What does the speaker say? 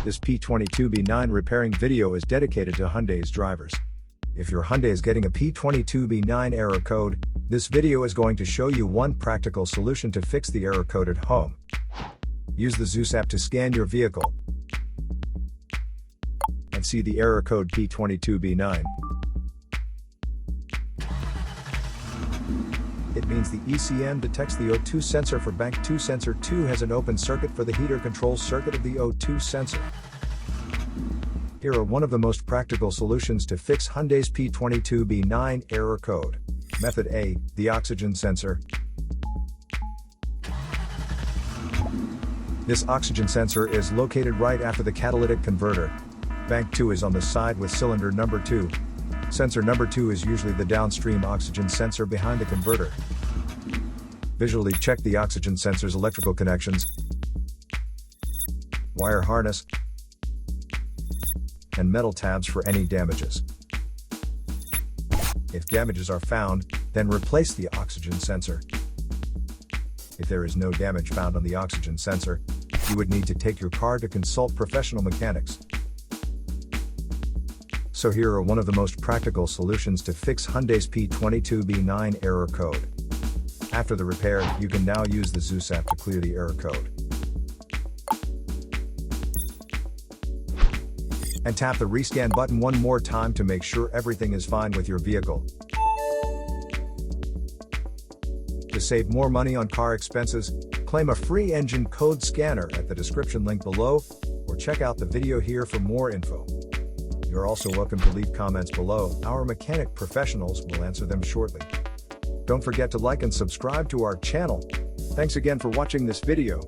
This P22B9 repairing video is dedicated to Hyundai's drivers. If your Hyundai is getting a P22B9 error code, this video is going to show you one practical solution to fix the error code at home. Use the Zeus app to scan your vehicle and see the error code P22B9. It means the ECM detects the O2 sensor for bank 2. Sensor 2 has an open circuit for the heater control circuit of the O2 sensor. Here are one of the most practical solutions to fix Hyundai's P22B9 error code. Method A, the oxygen sensor. This oxygen sensor is located right after the catalytic converter. Bank 2 is on the side with cylinder number 2. Sensor number 2 is usually the downstream oxygen sensor behind the converter. Visually check the oxygen sensor's electrical connections, wire harness, and metal tabs for any damages. If damages are found, then replace the oxygen sensor. If there is no damage found on the oxygen sensor, you would need to take your car to consult professional mechanics. So here are one of the most practical solutions to fix Hyundai's P22B9 error code. After the repair, you can now use the Zeus app to clear the error code. And tap the rescan button one more time to make sure everything is fine with your vehicle. To save more money on car expenses, claim a free engine code scanner at the description link below, or check out the video here for more info. You're also welcome to leave comments below. Our mechanic professionals will answer them shortly. Don't forget to like and subscribe to our channel. Thanks again for watching this video.